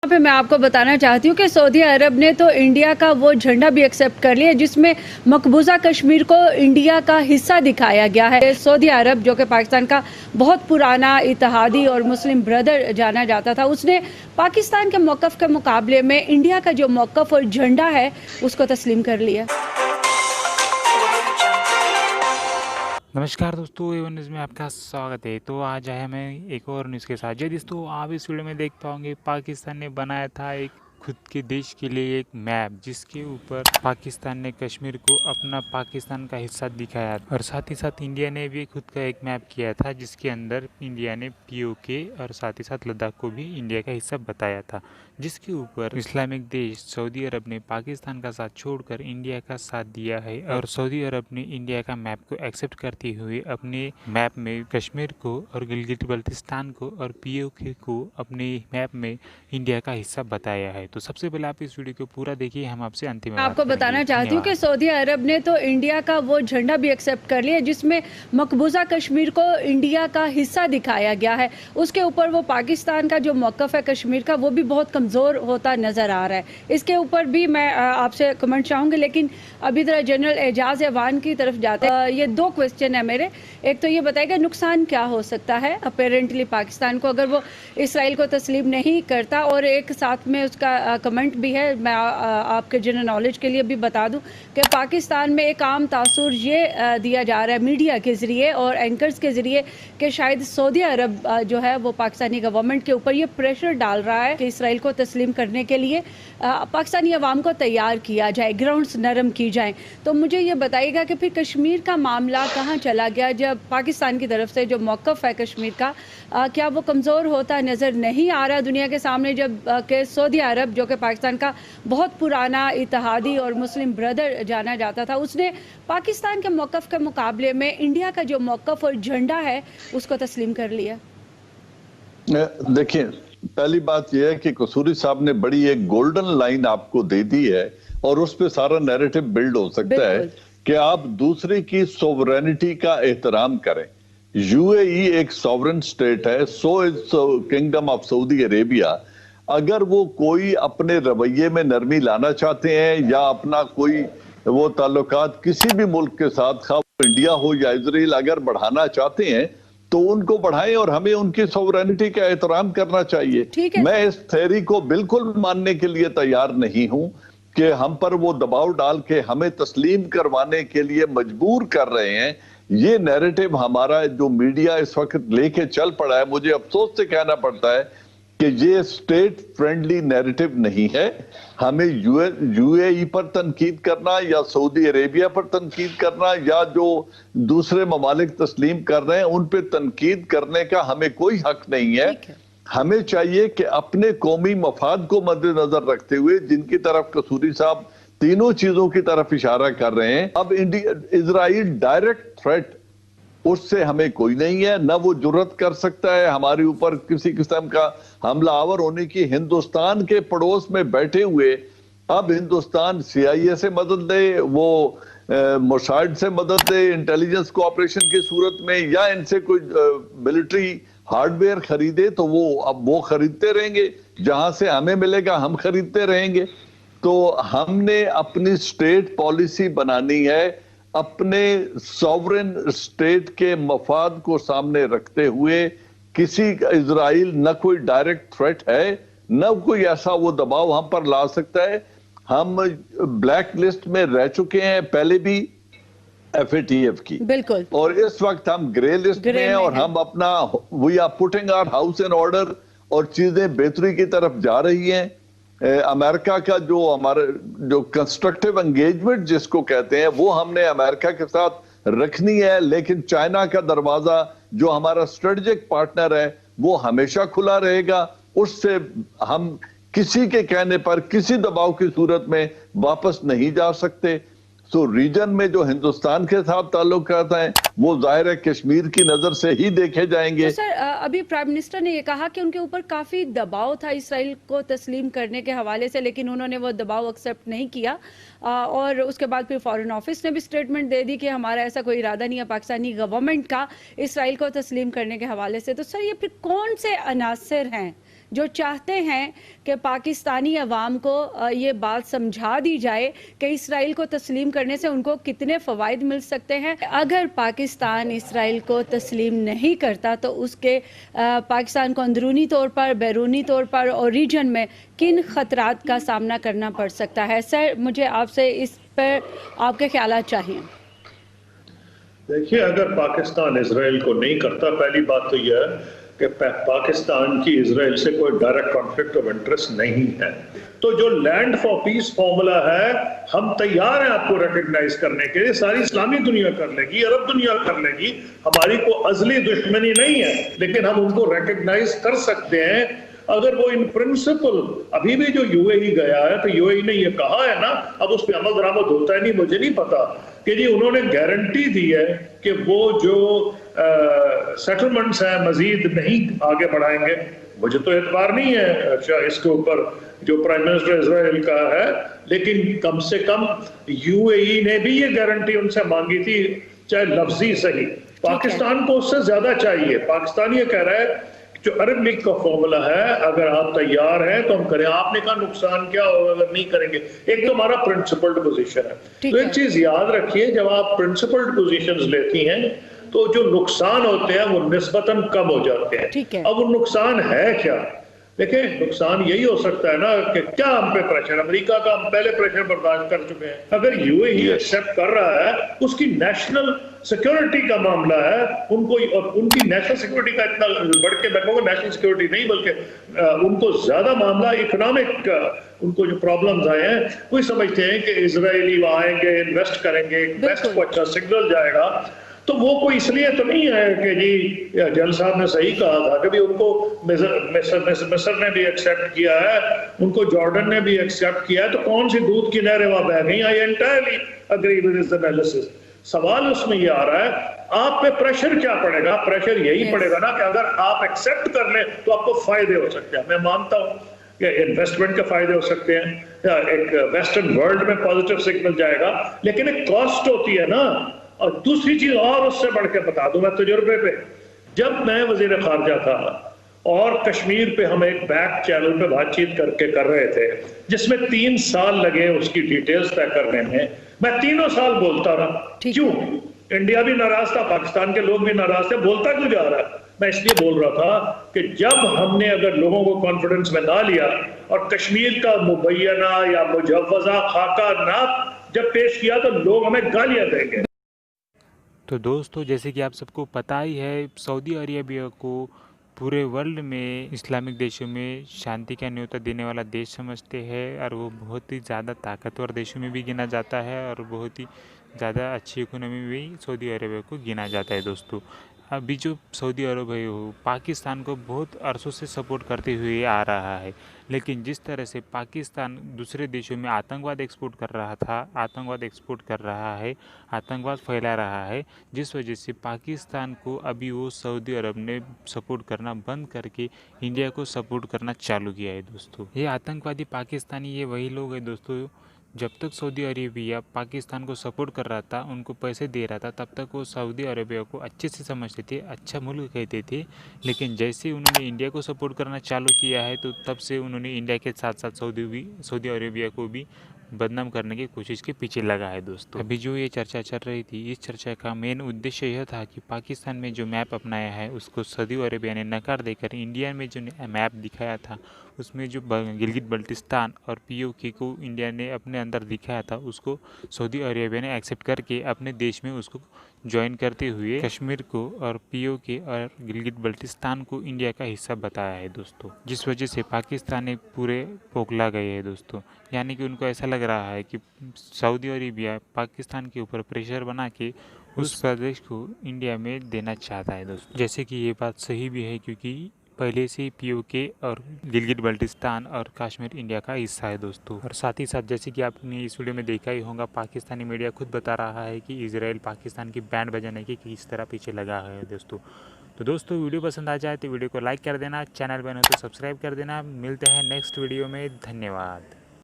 पे मैं आपको बताना चाहती हूँ कि सऊदी अरब ने तो इंडिया का वो झंडा भी एक्सेप्ट कर लिया जिसमें मकबूजा कश्मीर को इंडिया का हिस्सा दिखाया गया है। सऊदी अरब जो कि पाकिस्तान का बहुत पुराना इत्तेहादी और मुस्लिम ब्रदर जाना जाता था, उसने पाकिस्तान के मौक़िफ़ के मुकाबले में इंडिया का जो मौक़िफ़ और झंडा है उसको तस्लीम कर लिया। नमस्कार दोस्तों, एवन न्यूज़ में आपका स्वागत है। तो आज आया मैं एक और न्यूज़ के साथ। जी दोस्तों, आप इस वीडियो में देख पाओगे पाकिस्तान ने बनाया था एक खुद के देश के लिए एक मैप, जिसके ऊपर पाकिस्तान ने कश्मीर को अपना पाकिस्तान का हिस्सा दिखाया और साथ ही साथ इंडिया ने भी खुद का एक मैप किया था, जिसके अंदर इंडिया ने पीओके और साथ ही साथ लद्दाख को भी इंडिया का हिस्सा बताया था, जिसके ऊपर इस्लामिक देश सऊदी अरब ने पाकिस्तान का साथ छोड़कर इंडिया का साथ दिया है और सऊदी अरब ने इंडिया का मैप को एक्सेप्ट करते हुए अपने मैप में कश्मीर को और गिलगित बल्तिस्तान को और पीओके को अपने मैप में इंडिया का हिस्सा बताया है। तो सबसे पहले आप इस वीडियो को पूरा देखिए, हम आपसे अंतिम में आपको बताना चाहती हूँ कि सऊदी अरब ने तो इंडिया का वो झंडा भी एक्सेप्ट कर लिया जिसमें मकबूजा कश्मीर को इंडिया का हिस्सा दिखाया गया है। उसके ऊपर वो पाकिस्तान का जो मौक़िफ़ है कश्मीर का, वो भी बहुत कमज़ोर होता नज़र आ रहा है। इसके ऊपर भी मैं आपसे कमेंट चाहूँगी, लेकिन अभी तरह जनरल एजाज एवान की तरफ जाते हैं। ये दो क्वेश्चन है मेरे। एक तो ये बताएगा नुकसान क्या हो सकता है अपेरेंटली पाकिस्तान को अगर वो इसराइल को तस्लीम नहीं करता, और एक साथ में उसका कमेंट भी है। मैं आपके जनरल नॉलेज के लिए भी बता दूं कि पाकिस्तान में एक आम तासुर ये दिया जा रहा है मीडिया के ज़रिए और एंकर्स के ज़रिए कि शायद सऊदी अरब जो है वो पाकिस्तानी गवर्नमेंट के ऊपर ये प्रेशर डाल रहा है कि इसराइल को तस्लीम करने के लिए पाकिस्तानी अवाम को तैयार किया जाए, ग्राउंड्स नरम की जाएँ। तो मुझे ये बताइएगा कि फिर कश्मीर का मामला कहाँ चला गया जब पाकिस्तान की तरफ से जो मौक़िफ़ है कश्मीर का, क्या वो कमज़ोर होता नज़र नहीं आ रहा दुनिया के सामने, जब कि सऊदी अरब जो कि पाकिस्तान का बहुत पुराना इत्तेहादी और मुस्लिम ब्रदर जाना जाता था, उसने पाकिस्तान के मौक़िफ़ के मुकाबले में इंडिया का जो मौक़िफ़ और झंडा है उसको तस्लीम कर लिया। देखिए, पहली बात यह है कि कसूरी साहब ने बड़ी एक गोल्डन लाइन आपको दे दी है और उस पे सारा नैरेटिव बिल्ड हो सकता है कि आप दूसरे की सोवरेनिटी का एहतराम करें। यूएई एक सॉवरेन स्टेट है, so is kingdom of Saudi Arabia. अगर वो कोई अपने रवैये में नरमी लाना चाहते हैं या अपना कोई वो ताल्लुकात किसी भी मुल्क के साथ, खा इंडिया हो या इजराइल, अगर बढ़ाना चाहते हैं तो उनको बढ़ाएं और हमें उनकी सोवरेनिटी का एहतराम करना चाहिए। मैं इस थ्योरी को बिल्कुल मानने के लिए तैयार नहीं हूं कि हम पर वो दबाव डाल के हमें तस्लीम करवाने के लिए मजबूर कर रहे हैं। ये नैरेटिव हमारा जो मीडिया इस वक्त लेके चल पड़ा है, मुझे अफसोस से कहना पड़ता है कि ये स्टेट फ्रेंडली नैरेटिव नहीं है। हमें यूएई पर तनकीद करना या सऊदी अरेबिया पर तनकीद करना या जो दूसरे ममालिक तस्लीम कर रहे हैं उन पर तनकीद करने का हमें कोई हक नहीं है। हमें चाहिए कि अपने कौमी मफाद को मद्देनजर रखते हुए, जिनकी तरफ कसूरी साहब तीनों चीजों की तरफ इशारा कर रहे हैं, अब इजराइल डायरेक्ट थ्रेट उससे हमें कोई नहीं है, न वो जुर्रत कर सकता है हमारे ऊपर किसी किस्म का हमला आवर होने की। हिंदुस्तान के पड़ोस में बैठे हुए अब हिंदुस्तान सीआईए से मदद दे, वो मोसाद से मदद दे इंटेलिजेंस कोऑपरेशन की सूरत में, या इनसे कोई मिलिट्री हार्डवेयर खरीदे तो वो अब वो खरीदते रहेंगे, जहां से हमें मिलेगा हम खरीदते रहेंगे। तो हमने अपनी स्टेट पॉलिसी बनानी है अपने सॉवरेन स्टेट के मफाद को सामने रखते हुए। किसी इजराइल न कोई डायरेक्ट थ्रेट है, न कोई ऐसा वो दबाव हम पर ला सकता है। हम ब्लैक लिस्ट में रह चुके हैं पहले भी एफएटीएफ की, बिल्कुल, और इस वक्त हम ग्रे लिस्ट में हैं और हम अपना we are putting our house in order और चीजें बेहतरी की तरफ जा रही हैं। अमेरिका का जो हमारे जो कंस्ट्रक्टिव एंगेजमेंट जिसको कहते हैं, वो हमने अमेरिका के साथ रखनी है, लेकिन चाइना का दरवाजा जो हमारा स्ट्रेटेजिक पार्टनर है वो हमेशा खुला रहेगा। उससे हम किसी के कहने पर किसी दबाव की सूरत में वापस नहीं जा सकते। तो रीजन में जो हिंदुस्तान के साथ ताल्लुकात हैं वो जाहिर है कश्मीर की नजर से ही देखे जाएंगे। तो सर, अभी प्राइम मिनिस्टर ने ये कहा कि उनके ऊपर काफी दबाव था इसराइल को तस्लीम करने के हवाले से, लेकिन उन्होंने वो दबाव एक्सेप्ट नहीं किया, और उसके बाद फिर फॉरेन ऑफिस ने भी स्टेटमेंट दे दी कि हमारा ऐसा कोई इरादा नहीं है पाकिस्तानी गवर्नमेंट का इसराइल को तस्लीम करने के हवाले से। तो सर, ये फिर कौन से अनासर हैं जो चाहते हैं कि पाकिस्तानी अवाम को ये बात समझा दी जाए कि इसराइल को तस्लीम करने से उनको कितने फ़वाइद मिल सकते हैं। अगर पाकिस्तान इसराइल को तस्लीम नहीं करता तो उसके पाकिस्तान को अंदरूनी तौर पर, बैरूनी तौर पर और रीजन में किन ख़तरात का सामना करना पड़ सकता है। सर, मुझे आपसे इस पर आपके ख्यालात चाहिए। देखिए, अगर पाकिस्तान इसराइल को नहीं करता, पहली बात तो यह है कि पाकिस्तान की इसराइल से कोई डायरेक्ट कॉन्फ्लिक्ट ऑफ इंटरेस्ट नहीं है। तो जो लैंड फॉर पीस फॉर्मूला है, हम तैयार हैं आपको रिकग्नाइज करने के लिए। सारी इस्लामी दुनिया कर लेगी, अरब दुनिया कर लेगी, हमारी को अजली दुश्मनी नहीं है, लेकिन हम उनको रिकग्नाइज कर सकते हैं अगर वो इन प्रिंसिपल। अभी भी जो यूएई गया है, तो यूएई ने ये कहा है ना, अब उस पर अमल दरामद होता है नहीं, मुझे नहीं पता, कि जी उन्होंने गारंटी दी है कि वो जो सेटलमेंट्स हैं मजीद नहीं आगे बढ़ाएंगे। मुझे तो एतबार नहीं है इसके ऊपर जो प्राइम मिनिस्टर इजराइल का है, लेकिन कम से कम यूएई ने भी ये गारंटी उनसे मांगी थी, चाहे लफ्जी सही। पाकिस्तान को उससे ज्यादा चाहिए। पाकिस्तान ये कह रहा है जो अरब लीग का फॉर्मूला है, अगर आप तैयार हैं तो हम करें। आपने कहा नुकसान क्या होगा अगर नहीं करेंगे। एक तो हमारा प्रिंसिपल्ड पोजीशन है। तो एक चीज याद रखिए, जब आप प्रिंसिपल्ड पोजीशंस लेती हैं तो जो नुकसान होते हैं वो निस्बतन कम हो जाते हैं। अब वो नुकसान है क्या? देखिए, नुकसान यही हो सकता है ना कि क्या हम पे प्रेशर, अमेरिका का हम पहले प्रेशर बर्दाश्त कर चुके हैं। अगर यूएई एक्सेप्ट कर रहा है, उसकी नेशनल सिक्योरिटी का मामला है, उनको और उनकी नेशनल सिक्योरिटी का इतना बढ़ के, मैं कहूँगा नेशनल सिक्योरिटी नहीं बल्कि उनको ज्यादा मामला इकोनॉमिक, उनको जो प्रॉब्लम्स आए हैं, कोई समझते हैं कि इजरायली आएंगे, इन्वेस्ट करेंगे, वेस्ट को अच्छा सिग्नल जाएगा। तो वो कोई इसलिए तो नहीं है कि जी जनरल साहब ने सही कहा था, कभी उनको मिस्र ने भी एक्सेप्ट किया है, उनको जॉर्डन ने भी एक्सेप्ट किया है, तो कौन सी दूध की नहरें वहां बह गई? I entirely agree with this analysis. सवाल उसमें ये आ रहा है, आप पे प्रेशर क्या पड़ेगा? प्रेशर यही पड़ेगा ना कि अगर आप एक्सेप्ट कर लें तो आपको फायदे हो सकते हैं। मैं मानता हूं कि इन्वेस्टमेंट के फायदे हो सकते हैं, या एक वेस्टर्न वर्ल्ड में पॉजिटिव सिग्नल जाएगा, लेकिन एक कॉस्ट होती है ना। और दूसरी चीज और उससे बढ़ के बता दूं मैं तजुर्बे पे, जब मैं वजीर खारजा था और कश्मीर पे हम एक बैक चैनल पे बातचीत कर रहे थे, जिसमें 3 साल लगे उसकी डिटेल्स तय करने में, मैं तीनों साल बोलता रहा। क्यों? इंडिया भी नाराज था, पाकिस्तान के लोग भी नाराज थे। बोलता क्यों जा रहा है? मैं इसलिए बोल रहा था कि जब हमने अगर लोगों को कॉन्फिडेंस में ना लिया और कश्मीर का मुबैना या मुजव्वजा खाका ना जब पेश किया, तो लोग हमें गालियां देंगे। तो दोस्तों, जैसे कि आप सबको पता ही है, सऊदी अरेबिया को पूरे वर्ल्ड में इस्लामिक देशों में शांति का न्योता देने वाला देश समझते हैं, और वो बहुत ही ज़्यादा ताकतवर देशों में भी गिना जाता है, और बहुत ही ज़्यादा अच्छी इकोनॉमी में भी सऊदी अरेबिया को गिना जाता है। दोस्तों, अभी जो सऊदी अरब है वो पाकिस्तान को बहुत अरसों से सपोर्ट करते हुए आ रहा है, लेकिन जिस तरह से पाकिस्तान दूसरे देशों में आतंकवाद एक्सपोर्ट कर रहा था, आतंकवाद एक्सपोर्ट कर रहा है, आतंकवाद फैला रहा है, जिस वजह से पाकिस्तान को अभी वो सऊदी अरब ने सपोर्ट करना बंद करके इंडिया को सपोर्ट करना चालू किया है। दोस्तों, ये आतंकवादी पाकिस्तानी ये वही लोग हैं दोस्तों, जब तक सऊदी अरेबिया पाकिस्तान को सपोर्ट कर रहा था, उनको पैसे दे रहा था, तब तक वो सऊदी अरेबिया को अच्छे से समझते थे, अच्छा मुल्क कहते थे। लेकिन जैसे उन्होंने इंडिया को सपोर्ट करना चालू किया है, तो तब से उन्होंने इंडिया के साथ साथ सऊदी अरेबिया को भी बदनाम करने की कोशिश के पीछे लगा है। दोस्तों, अभी जो ये चर्चा चल रही थी, इस चर्चा का मेन उद्देश्य यह था कि पाकिस्तान में जो मैप अपनाया है उसको सऊदी अरेबिया ने नकार देकर इंडिया में जो मैप दिखाया था, उसमें जो गिलगित बल्टिस्तान और पीओके को इंडिया ने अपने अंदर दिखाया था, उसको सऊदी अरेबिया ने एक्सेप्ट करके अपने देश में उसको ज्वाइन करते हुए कश्मीर को और पीओके और गिलगित बल्टिस्तान को इंडिया का हिस्सा बताया है। दोस्तों, जिस वजह से पाकिस्तानी पूरे पोखला गए हैं। दोस्तों, यानी कि उनको ऐसा लग रहा है कि सऊदी अरेबिया पाकिस्तान के ऊपर प्रेशर बना के उस प्रदेश को इंडिया में देना चाहता है। दोस्तों, जैसे कि ये बात सही भी है, क्योंकि पहले से ही पीओके और गिलगित बल्टिस्तान और कश्मीर इंडिया का हिस्सा है। दोस्तों, और साथ ही साथ जैसे कि आपने इस वीडियो में देखा ही होगा, पाकिस्तानी मीडिया खुद बता रहा है कि इजराइल पाकिस्तान की बैंड बजाने की किस तरह पीछे लगा है। दोस्तों, वीडियो पसंद आ जाए तो वीडियो को लाइक कर देना, चैनल पर हो तो सब्सक्राइब कर देना। मिलते हैं नेक्स्ट वीडियो में, धन्यवाद।